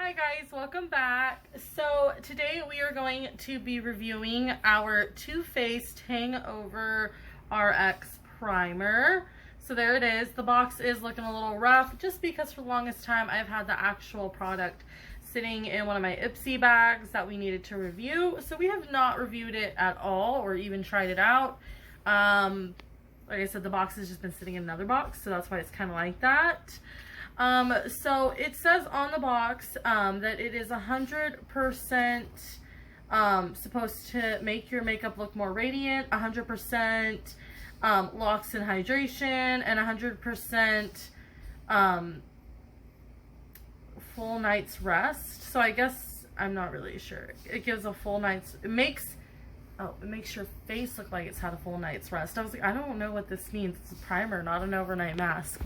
Hi guys, welcome back. So today we are going to be reviewing our Too Faced HangoveRx primer. So there it is. The box is looking a little rough just because for the longest time I've had the actual product sitting in one of my Ipsy bags that we needed to review. So we have not reviewed it at all or even tried it out. Like I said, the box has just been sitting in another box, so that's why it's kind of like that. So it says on the box that it is 100% supposed to make your makeup look more radiant, 100% locks in hydration, and 100% full night's rest. So I guess I'm not really sure. It gives a full night's, it makes your face look like it's had a full night's rest. I was like, I don't know what this means. It's a primer, not an overnight mask.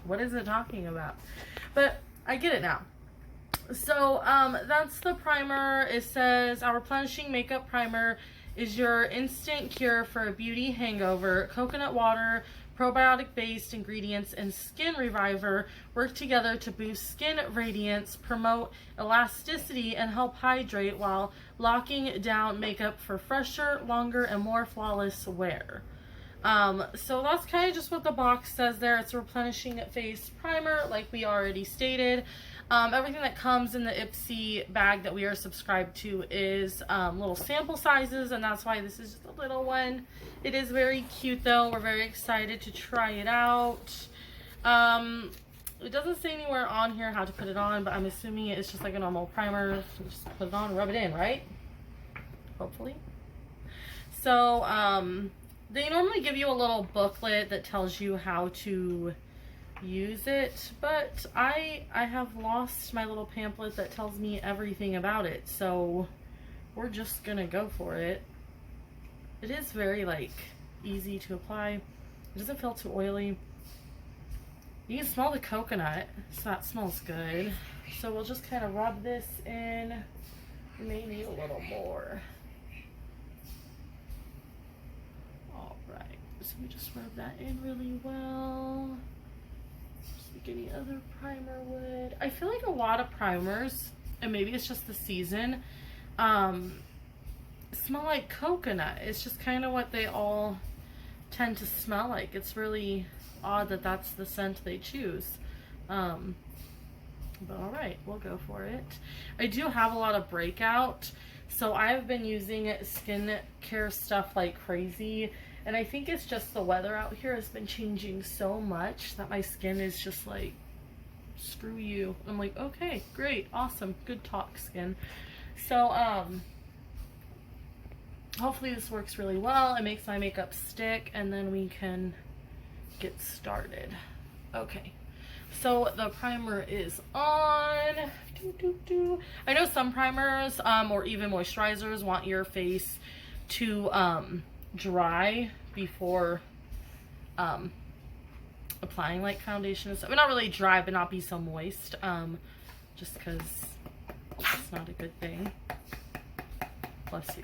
What is it talking about? But I get it now. So that's the primer. It says our replenishing makeup primer is your instant cure for a beauty hangover. Coconut water, probiotic based ingredients, and skin reviver work together to boost skin radiance, promote elasticity, and help hydrate while locking down makeup for fresher, longer, and more flawless wear. So that's kind of just what the box says there. It's a replenishing face primer, like we already stated. Everything that comes in the Ipsy bag that we are subscribed to is little sample sizes, and that's why this is just a little one. It is very cute though. We're very excited to try it out. It doesn't say anywhere on here how to put it on, but I'm assuming it's just like a normal primer. So just put it on, rub it in, right? Hopefully. So they normally give you a little booklet that tells you how to use it, but I have lost my little pamphlet that tells me everything about it, so we're just gonna go for it. It is very like easy to apply. It doesn't feel too oily. You can smell the coconut, so that smells good. So we'll just kind of rub this in. We may need a little more. All right, so we just rub that in really well. Any other primer would. I feel like a lot of primers, and maybe it's just the season, smell like coconut. It's just kind of what they all tend to smell like. It's really odd that that's the scent they choose. But all right, we'll go for it. I do have a lot of breakout, so I've been using skincare stuff like crazy. And I think it's just the weather out here has been changing so much that my skin is just like, screw you. I'm like, okay, great, awesome, good talk, skin. So, hopefully this works really well. It makes my makeup stick, and then we can get started. Okay, so the primer is on. I know some primers, or even moisturizers want your face to, dry before applying like foundation and stuff. I mean, not really dry, but not be so moist, just because it's not a good thing. Bless you.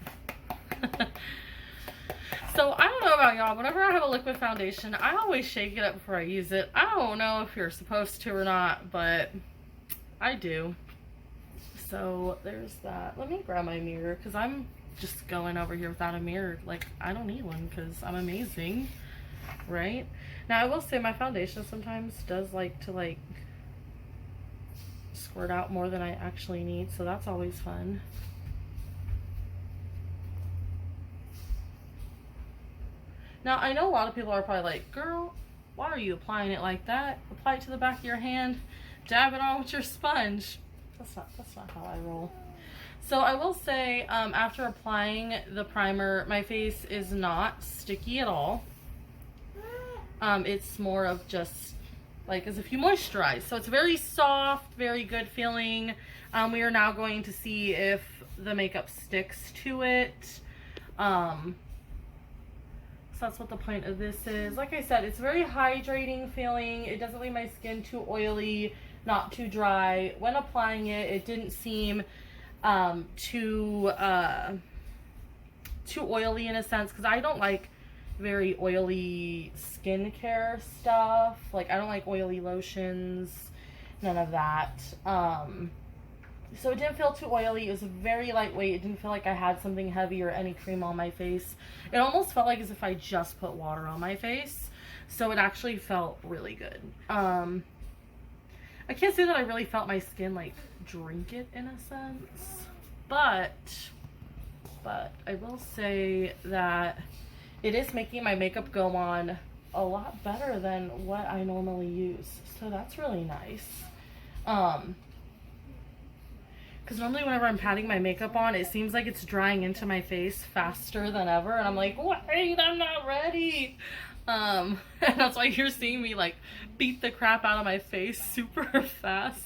So I don't know about y'all, whenever I have a liquid foundation, I always shake it up before I use it. I don't know if you're supposed to or not, but I do. So there's that. Let me grab my mirror, because I'm just going over here without a mirror. Like, I don't need one because I'm amazing, right? Now I will say my foundation sometimes does like to like squirt out more than I actually need, so that's always fun. Now I know a lot of people are probably like, girl, why are you applying it like that? Apply it to the back of your hand, dab it on with your sponge. That's not how I roll. So I will say, after applying the primer, my face is not sticky at all. It's more of just like as if you moisturize. So it's very soft, very good feeling. We are now going to see if the makeup sticks to it. So that's what the point of this is. Like I said, it's very hydrating feeling. It doesn't leave my skin too oily, not too dry. When applying it, it didn't seem too oily in a sense, because I don't like very oily skincare stuff. Like, I don't like oily lotions, none of that. So it didn't feel too oily. It was very lightweight. It didn't feel like I had something heavy or any cream on my face. It almost felt like as if I just put water on my face. So it actually felt really good. I can't say that I really felt my skin like drink it in a sense, but I will say that it is making my makeup go on a lot better than what I normally use. So that's really nice. Because normally whenever I'm patting my makeup on, it seems like it's drying into my face faster than ever. And I'm like, wait, I'm not ready. And that's why you're seeing me like beat the crap out of my face super fast.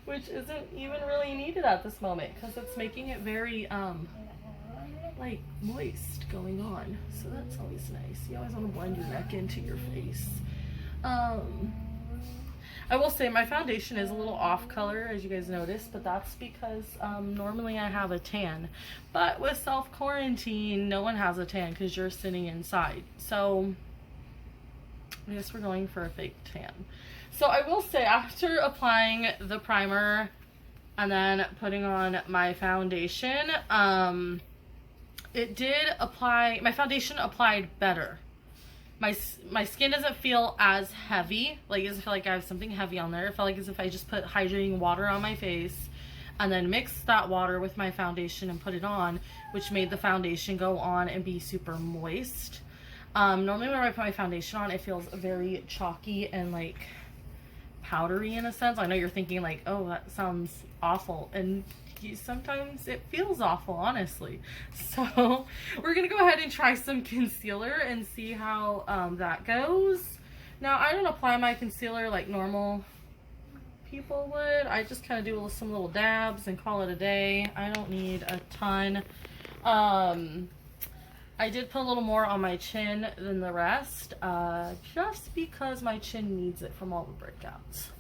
Which isn't even really needed at this moment because it's making it very, like moist going on. So that's always nice. You always want to blend your neck into your face. I will say my foundation is a little off color, as you guys noticed, but that's because normally I have a tan. But with self-quarantine, no one has a tan because you're sitting inside. So I guess we're going for a fake tan. So I will say, after applying the primer and then putting on my foundation, it did apply, my foundation applied better. My skin doesn't feel as heavy, like it doesn't feel like I have something heavy on there. It felt like as if I just put hydrating water on my face and then mixed that water with my foundation and put it on, which made the foundation go on and be super moist. Normally when I put my foundation on, it feels very chalky and like powdery in a sense. I know you're thinking like, oh, that sounds awful, and sometimes it feels awful, honestly. So we're gonna go ahead and try some concealer and see how that goes. Now, I don't apply my concealer like normal people would. I just kind of do some little dabs and call it a day. I don't need a ton. I did put a little more on my chin than the rest, just because my chin needs it from all the breakouts.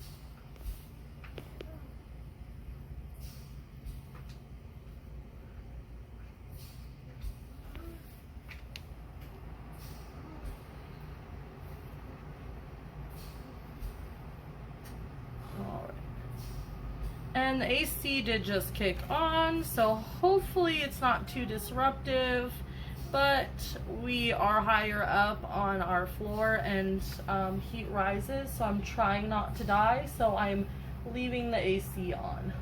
And the AC did just kick on, so hopefully it's not too disruptive, but we are higher up on our floor and heat rises, so I'm trying not to die, so I'm leaving the AC on.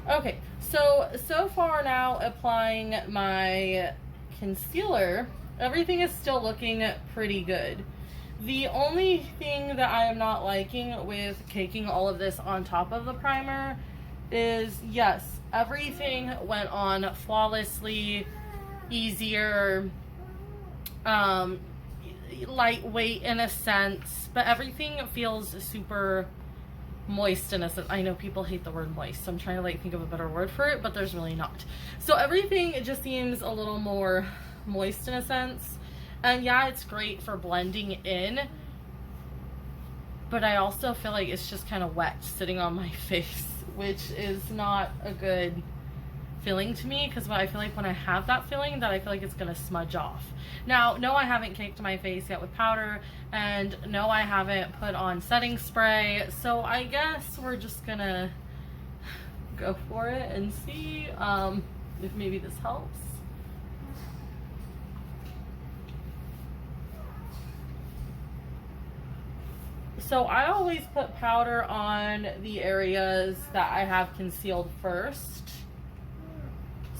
Okay, so far now applying my concealer, everything is still looking pretty good. The only thing that I am not liking with caking all of this on top of the primer is, yes, everything went on flawlessly, easier, lightweight in a sense, but everything feels super moist in a sense. I know people hate the word moist, so I'm trying to like think of a better word for it, but there's really not. So everything, it just seems a little more moist in a sense. And yeah, it's great for blending in, but I also feel like it's just kind of wet sitting on my face, which is not a good feeling to me, because I feel like when I have that feeling, that I feel like it's gonna smudge off. Now, no, I haven't caked my face yet with powder, and no, I haven't put on setting spray, so I guess we're just gonna go for it and see if maybe this helps. So I always put powder on the areas that I have concealed first.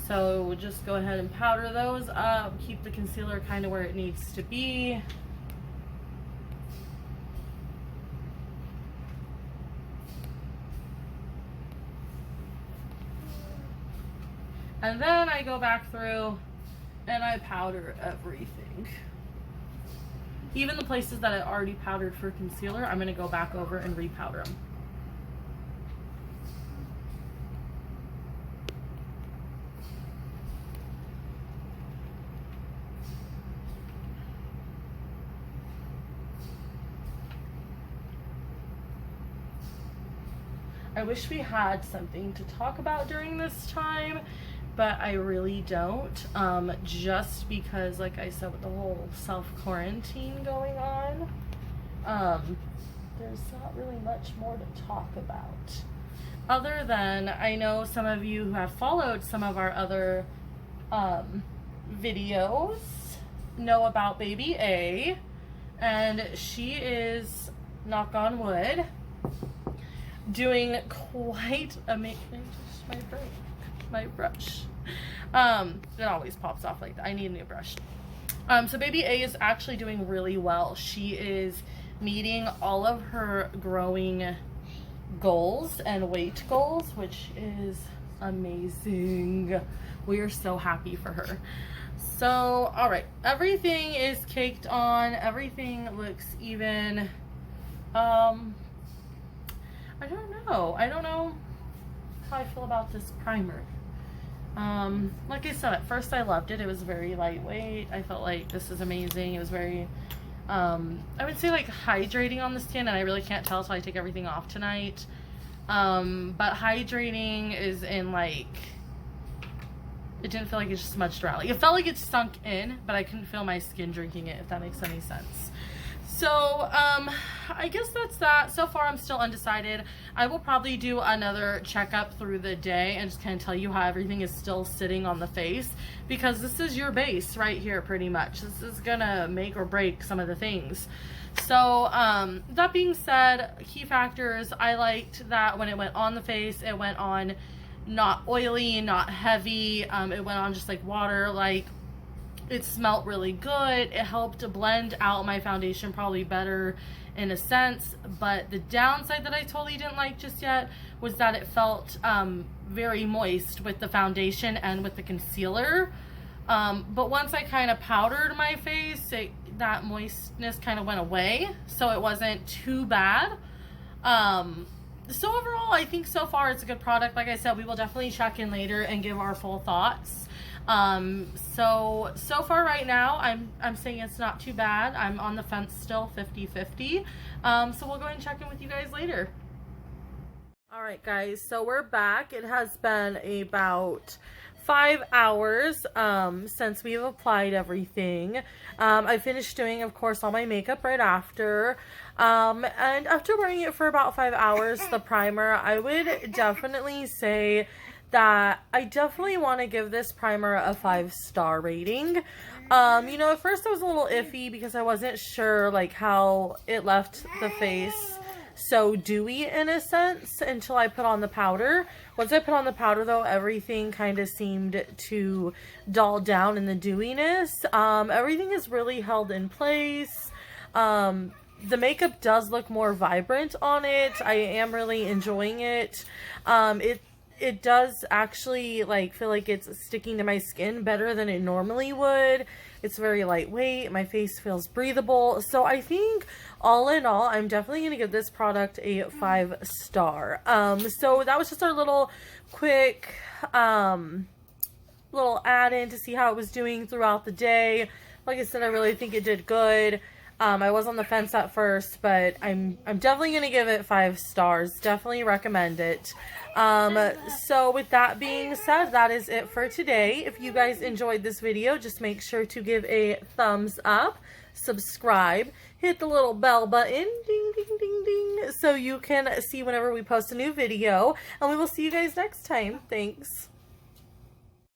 So just go ahead and powder those up, keep the concealer kind of where it needs to be. And then I go back through and I powder everything. Even the places that I already powdered for concealer, I'm going to go back over and repowder them. I wish we had something to talk about during this time, but I really don't, just because, like I said, with the whole self-quarantine going on, there's not really much more to talk about. Other than, I know some of you who have followed some of our other videos know about baby A, and she is, knock on wood, doing quite amazing. My brush. It always pops off like that. I need a new brush. So baby A is actually doing really well. She is meeting all of her growing goals and weight goals, which is amazing. We are so happy for her. So, all right, everything is caked on. Everything looks even. I don't know how I feel about this primer. Like I said, at first I loved it. It was very lightweight. I felt like this is amazing. It was very, I would say like hydrating on the skin, and I really can't tell until I take everything off tonight. But hydrating is in like, it didn't feel like it just smudged around. Like it felt like it sunk in, but I couldn't feel my skin drinking it, if that makes any sense. So, I guess that's that. So far, I'm still undecided. I will probably do another checkup through the day and just kind of tell you how everything is still sitting on the face, because this is your base right here, pretty much. This is gonna make or break some of the things. So, that being said, key factors, I liked that when it went on the face, it went on not oily, not heavy. It went on just like water, like it smelled really good. It helped to blend out my foundation probably better in a sense, but the downside that I totally didn't like just yet was that it felt very moist with the foundation and with the concealer. But once I kind of powdered my face, that moistness kind of went away, so it wasn't too bad. So overall, I think so far it's a good product. Like I said, we will definitely check in later and give our full thoughts. So far right now, I'm saying it's not too bad. I'm on the fence still, 50-50. So we'll go ahead and check in with you guys later. All right, guys, so we're back. It has been about 5 hours since we've applied everything. I finished doing, of course, all my makeup right after. And after wearing it for about 5 hours, the primer, I would definitely say that I definitely want to give this primer a 5-star rating. You know, at first I was a little iffy because I wasn't sure like how it left the face so dewy in a sense until I put on the powder. Once I put on the powder though, everything kind of seemed to dull down in the dewiness. Everything is really held in place. The makeup does look more vibrant on it. I am really enjoying it. It does actually like feel like it's sticking to my skin better than it normally would. It's very lightweight. My face feels breathable. So I think all in all, I'm definitely going to give this product a 5-star. So that was just our little quick little add-in to see how it was doing throughout the day. Like I said, I really think it did good. I was on the fence at first, but I'm definitely going to give it 5 stars. Definitely recommend it. So with that being said, that is it for today. If you guys enjoyed this video, just make sure to give a thumbs up, subscribe, hit the little bell button, ding, ding, ding, ding, so you can see whenever we post a new video, and we will see you guys next time. Thanks.